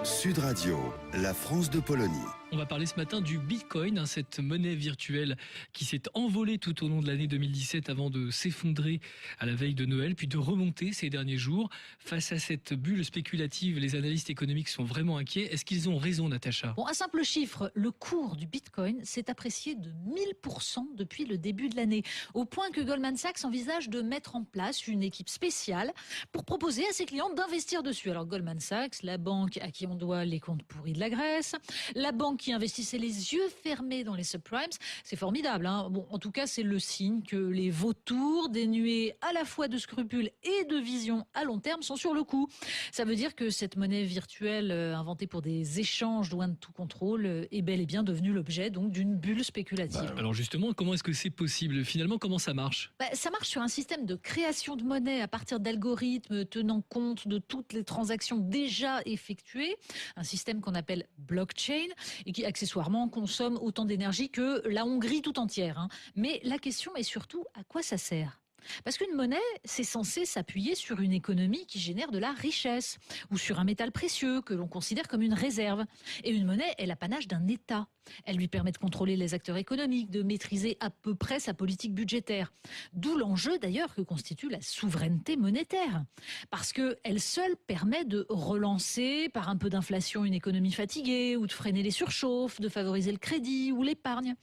Sud Radio, la France de Polonie. On va parler ce matin du Bitcoin, cette monnaie virtuelle qui s'est envolée tout au long de l'année 2017 avant de s'effondrer à la veille de Noël, puis de remonter ces derniers jours. Face à cette bulle spéculative, les analystes économiques sont vraiment inquiets. Est-ce qu'ils ont raison, Natacha ? Bon, un simple chiffre, le cours du Bitcoin s'est apprécié de 1000% depuis le début de l'année, au point que Goldman Sachs envisage de mettre en place une équipe spéciale pour proposer à ses clients d'investir dessus. Alors Goldman Sachs, la banque à qui on doit les comptes pourris de la Grèce, la banque qui investissait les yeux fermés dans les subprimes, c'est formidable. Bon, en tout cas, c'est le signe que les vautours, dénués à la fois de scrupules et de vision à long terme, sont sur le coup. Ça veut dire que cette monnaie virtuelle inventée pour des échanges loin de tout contrôle est bel et bien devenue l'objet donc d'une bulle spéculative. Alors justement, comment est-ce que c'est possible ? Finalement, comment ça marche ? Ça marche sur un système de création de monnaie à partir d'algorithmes tenant compte de toutes les transactions déjà effectuées, un système qu'on appelle blockchain et qui accessoirement consomme autant d'énergie que la Hongrie tout entière. Mais la question est surtout à quoi ça sert ? Parce qu'une monnaie, c'est censé s'appuyer sur une économie qui génère de la richesse ou sur un métal précieux que l'on considère comme une réserve. Et une monnaie est l'apanage d'un État. Elle lui permet de contrôler les acteurs économiques, de maîtriser à peu près sa politique budgétaire. D'où l'enjeu d'ailleurs que constitue la souveraineté monétaire. Parce qu'elle seule permet de relancer par un peu d'inflation une économie fatiguée ou de freiner les surchauffes, de favoriser le crédit ou l'épargne.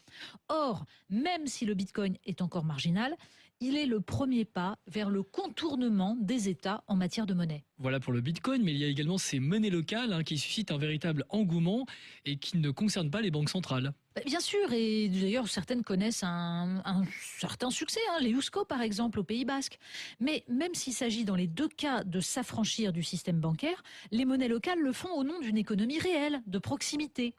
Or, même si le Bitcoin est encore marginal, il est le premier pas vers le contournement des États en matière de monnaie. Voilà pour le Bitcoin, mais il y a également ces monnaies locales qui suscitent un véritable engouement et qui ne concernent pas les banques centrales. Bien sûr, et d'ailleurs certaines connaissent un certain succès, l'Eusko par exemple au Pays Basque. Mais même s'il s'agit dans les deux cas de s'affranchir du système bancaire, les monnaies locales le font au nom d'une économie réelle, de proximité.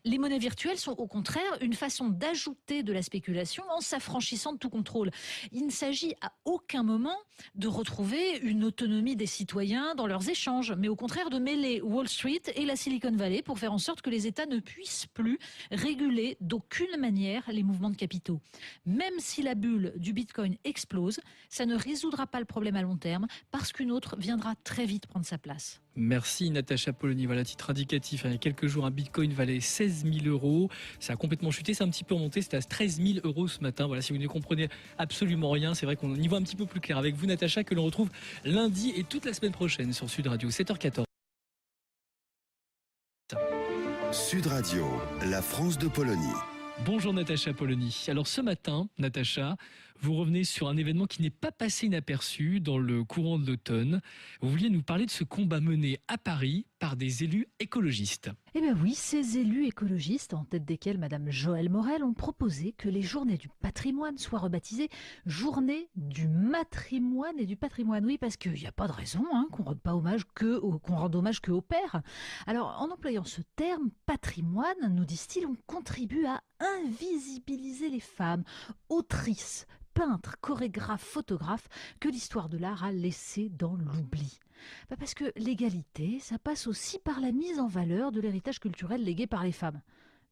Les monnaies virtuelles sont au contraire une façon d'ajouter de la spéculation en s'affranchissant de tout contrôle. Il ne s'agit à aucun moment de retrouver une autonomie des citoyens dans leurs échanges, mais au contraire de mêler Wall Street et la Silicon Valley pour faire en sorte que les États ne puissent plus réguler d'aucune manière les mouvements de capitaux. Même si la bulle du Bitcoin explose, ça ne résoudra pas le problème à long terme parce qu'une autre viendra très vite prendre sa place. Merci Natacha Polony. Voilà, titre indicatif. Il y a quelques jours, un Bitcoin valait 16 000 €. Ça a complètement chuté, c'est un petit peu remonté. C'était à 13 000 € ce matin. Voilà, si vous ne comprenez absolument rien, c'est vrai qu'on y voit un petit peu plus clair avec vous, Natacha, que l'on retrouve lundi et toute la semaine prochaine sur Sud Radio, 7h14. Sud Radio, la France de Polonie. Bonjour Natacha Polony. Alors ce matin, Natacha, vous revenez sur un événement qui n'est pas passé inaperçu dans le courant de l'automne. Vous vouliez nous parler de ce combat mené à Paris par des élus écologistes. Eh bien oui, ces élus écologistes, en tête desquels Madame Joëlle Morel, ont proposé que les journées du patrimoine soient rebaptisées Journée du matrimoine et du patrimoine. Oui, parce qu'il n'y a pas de raison qu'on rende hommage que aux pères. Alors, en employant ce terme, patrimoine, nous disent-ils, on contribue à invisibiliser les femmes, autrices, peintres, chorégraphes, photographes, que l'histoire de l'art a laissé dans l'oubli. Parce que l'égalité, ça passe aussi par la mise en valeur de l'héritage culturel légué par les femmes.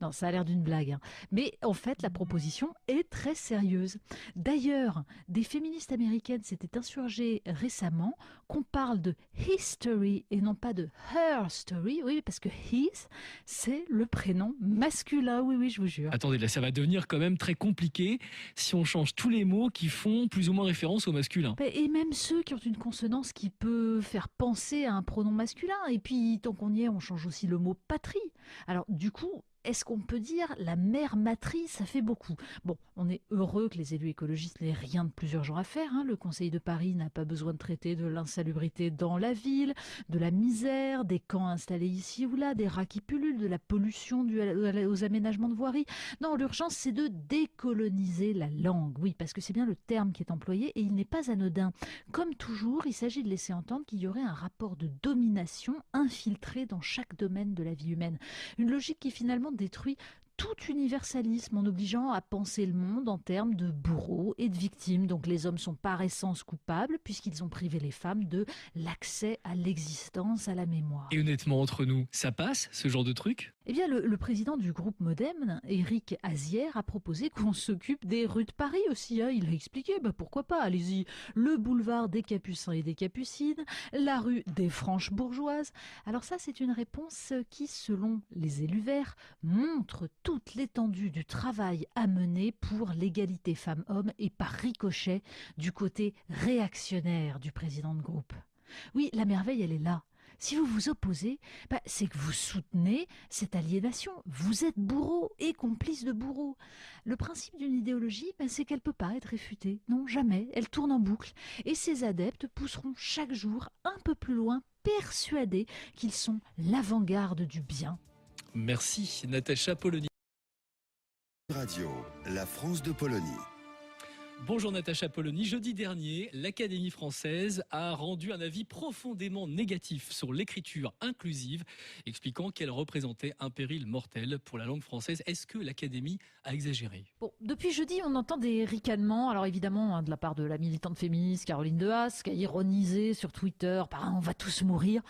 Non, ça a l'air d'une blague. Mais en fait, la proposition est très sérieuse. D'ailleurs, des féministes américaines s'étaient insurgées récemment qu'on parle de history et non pas de her story. Oui, parce que his, c'est le prénom masculin. Oui, je vous jure. Attendez, là, ça va devenir quand même très compliqué si on change tous les mots qui font plus ou moins référence au masculin. Et même ceux qui ont une consonance qui peut faire penser à un pronom masculin. Et puis, tant qu'on y est, on change aussi le mot patrie. Alors, du coup, est-ce qu'on peut dire la mère matrice? Ça fait beaucoup. Bon, on est heureux que les élus écologistes n'aient rien de plus urgent à faire. Le Conseil de Paris n'a pas besoin de traiter de l'insalubrité dans la ville, de la misère, des camps installés ici ou là, des rats qui pullulent, de la pollution due aux aménagements de voirie. Non, l'urgence, c'est de décoloniser la langue. Oui, parce que c'est bien le terme qui est employé et il n'est pas anodin. Comme toujours, il s'agit de laisser entendre qu'il y aurait un rapport de domination infiltré dans chaque domaine de la vie humaine. Une logique qui finalement détruit tout universalisme en obligeant à penser le monde en termes de bourreaux et de victimes. Donc les hommes sont par essence coupables puisqu'ils ont privé les femmes de l'accès à l'existence, à la mémoire. Et honnêtement, entre nous, ça passe, ce genre de truc ? Eh bien, le président du groupe Modem, Éric Azière, a proposé qu'on s'occupe des rues de Paris aussi, hein. Il a expliqué, pourquoi pas, allez-y. Le boulevard des Capucins et des Capucines, la rue des Franches Bourgeoises. Alors ça, c'est une réponse qui, selon les élus verts, montre toute l'étendue du travail à mener pour l'égalité femmes-hommes et par ricochet du côté réactionnaire du président de groupe. Oui, la merveille, elle est là. Si vous vous opposez, c'est que vous soutenez cette aliénation. Vous êtes bourreau et complice de bourreau. Le principe d'une idéologie, c'est qu'elle ne peut pas être réfutée. Non, jamais. Elle tourne en boucle. Et ses adeptes pousseront chaque jour un peu plus loin, persuadés qu'ils sont l'avant-garde du bien. Merci Natacha Polony. Radio, la France de Polonie. Bonjour Natacha Polony. Jeudi dernier, l'Académie française a rendu un avis profondément négatif sur l'écriture inclusive, expliquant qu'elle représentait un péril mortel pour la langue française. Est-ce que l'Académie a exagéré ? Bon, depuis jeudi, on entend des ricanements. Alors évidemment, de la part de la militante féministe Caroline Dehaas, qui a ironisé sur Twitter par « on va tous mourir ».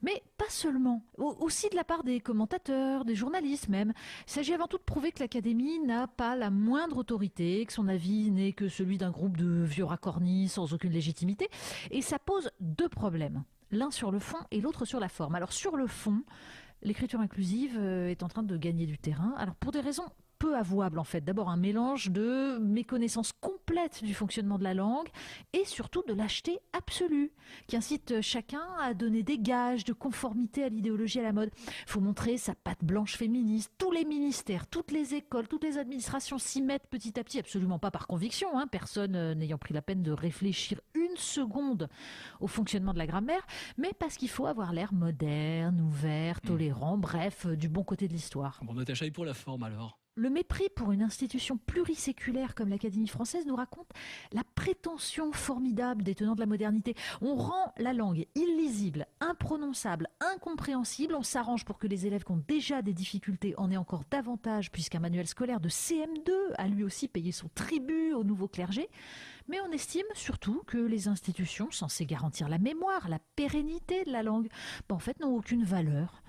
Mais pas seulement. Aussi de la part des commentateurs, des journalistes même. Il s'agit avant tout de prouver que l'Académie n'a pas la moindre autorité, que son avis n'est que celui d'un groupe de vieux racornis sans aucune légitimité. Et ça pose deux problèmes. L'un sur le fond et l'autre sur la forme. Alors sur le fond, l'écriture inclusive est en train de gagner du terrain. Alors pour des raisons peu avouables en fait. D'abord un mélange de méconnaissance complète du fonctionnement de la langue et surtout de lâcheté absolue qui incite chacun à donner des gages de conformité à l'idéologie à la mode. Il faut montrer sa patte blanche féministe. Tous les ministères, toutes les écoles, toutes les administrations s'y mettent petit à petit, absolument pas par conviction, personne n'ayant pris la peine de réfléchir une seconde au fonctionnement de la grammaire, mais parce qu'il faut avoir l'air moderne, ouvert, tolérant, bref, du bon côté de l'histoire. Bon Natacha, et pour la forme alors ? Le mépris pour une institution pluriséculaire comme l'Académie française nous raconte la prétention formidable des tenants de la modernité. On rend la langue illisible, imprononçable, incompréhensible. On s'arrange pour que les élèves qui ont déjà des difficultés en aient encore davantage, puisqu'un manuel scolaire de CM2 a lui aussi payé son tribut au nouveau clergé. Mais on estime surtout que les institutions censées garantir la mémoire, la pérennité de la langue, en fait n'ont aucune valeur.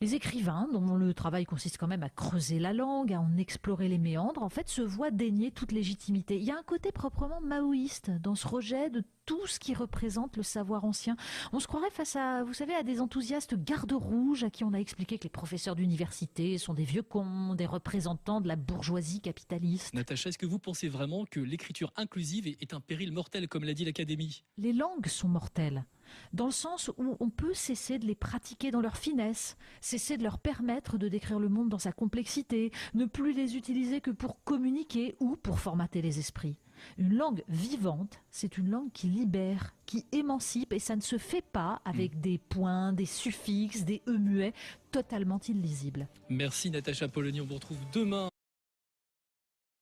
Les écrivains, dont le travail consiste quand même à creuser la langue, à en explorer les méandres, en fait se voient dénier toute légitimité. Il y a un côté proprement maoïste dans ce rejet de tout ce qui représente le savoir ancien. On se croirait face à, vous savez, à des enthousiastes gardes-rouges à qui on a expliqué que les professeurs d'université sont des vieux cons, des représentants de la bourgeoisie capitaliste. Natacha, est-ce que vous pensez vraiment que l'écriture inclusive est un péril mortel, comme l'a dit l'Académie ? Les langues sont mortelles, dans le sens où on peut cesser de les pratiquer dans leur finesse, cesser de leur permettre de décrire le monde dans sa complexité, ne plus les utiliser que pour communiquer ou pour formater les esprits. Une langue vivante, c'est une langue qui libère, qui émancipe, et ça ne se fait pas avec des points, des suffixes, des e muets totalement illisibles. Merci Natacha Polony, on vous retrouve demain.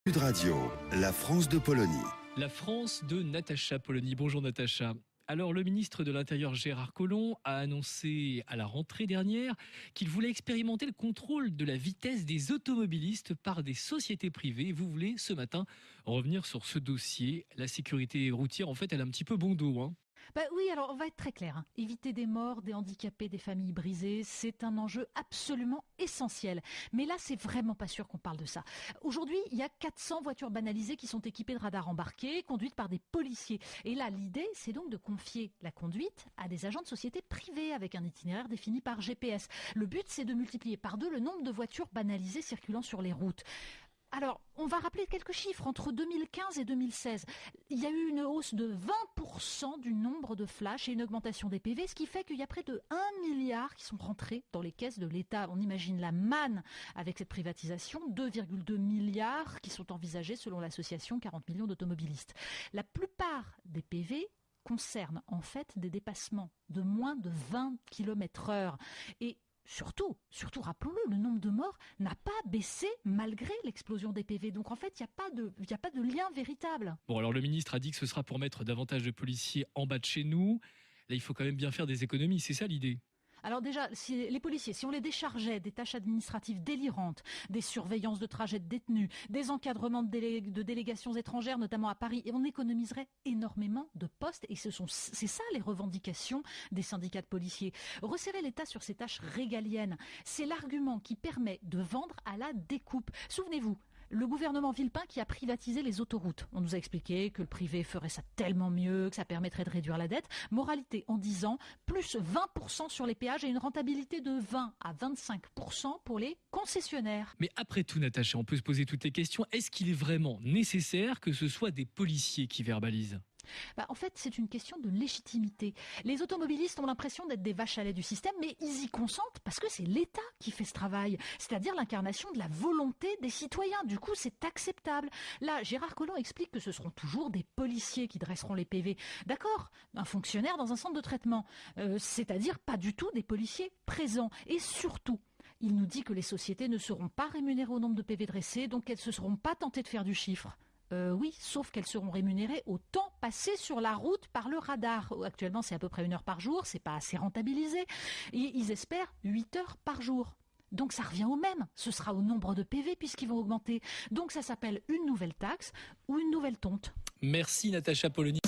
Sud Radio, la France de Polonie. La France de Natacha Polony. Bonjour Natacha. Alors, le ministre de l'Intérieur Gérard Collomb a annoncé à la rentrée dernière qu'il voulait expérimenter le contrôle de la vitesse des automobilistes par des sociétés privées. Vous voulez ce matin revenir sur ce dossier. La sécurité routière, en fait, elle a un petit peu bon dos. Oui, alors on va être très clair. Éviter des morts, des handicapés, des familles brisées, c'est un enjeu absolument essentiel. Mais là, c'est vraiment pas sûr qu'on parle de ça. Aujourd'hui, il y a 400 voitures banalisées qui sont équipées de radars embarqués, conduites par des policiers. Et là, l'idée, c'est donc de confier la conduite à des agents de sociétés privées avec un itinéraire défini par GPS. Le but, c'est de multiplier par 2 le nombre de voitures banalisées circulant sur les routes. Alors, on va rappeler quelques chiffres. Entre 2015 et 2016, il y a eu une hausse de 20% du nombre de flashs et une augmentation des PV, ce qui fait qu'il y a près de 1 milliard qui sont rentrés dans les caisses de l'État. On imagine la manne avec cette privatisation, 2,2 milliards qui sont envisagés selon l'association 40 millions d'automobilistes. La plupart des PV concernent en fait des dépassements de moins de 20 km/h. Et surtout, rappelons-le, le nombre de morts n'a pas baissé malgré l'explosion des PV. Donc en fait, il n'y a pas de lien véritable. Bon, alors le ministre a dit que ce sera pour mettre davantage de policiers en bas de chez nous. Là, il faut quand même bien faire des économies, c'est ça l'idée ? Alors déjà, si les policiers, si on les déchargeait des tâches administratives délirantes, des surveillances de trajets de détenus, des encadrements de délégations étrangères, notamment à Paris, et on économiserait énormément de postes. Et c'est ça les revendications des syndicats de policiers. Resserrer l'État sur ses tâches régaliennes, c'est l'argument qui permet de vendre à la découpe. Souvenez-vous, le gouvernement Villepin qui a privatisé les autoroutes. On nous a expliqué que le privé ferait ça tellement mieux, que ça permettrait de réduire la dette. Moralité en 10 ans, plus 20% sur les péages et une rentabilité de 20 à 25% pour les concessionnaires. Mais après tout, Natacha, on peut se poser toutes les questions. Est-ce qu'il est vraiment nécessaire que ce soit des policiers qui verbalisent ? En fait, c'est une question de légitimité. Les automobilistes ont l'impression d'être des vaches à lait du système, mais ils y consentent parce que c'est l'État qui fait ce travail, c'est-à-dire l'incarnation de la volonté des citoyens. Du coup, c'est acceptable. Là, Gérard Collomb explique que ce seront toujours des policiers qui dresseront les PV. D'accord, un fonctionnaire dans un centre de traitement, c'est-à-dire pas du tout des policiers présents. Et surtout, il nous dit que les sociétés ne seront pas rémunérées au nombre de PV dressés, donc elles ne se seront pas tentées de faire du chiffre. Oui, sauf qu'elles seront rémunérées au temps passé sur la route par le radar. Actuellement, c'est à peu près 1 heure par jour, c'est pas assez rentabilisé. Et ils espèrent 8 heures par jour. Donc ça revient au même. Ce sera au nombre de PV puisqu'ils vont augmenter. Donc ça s'appelle une nouvelle taxe ou une nouvelle tonte. Merci Natacha Polony.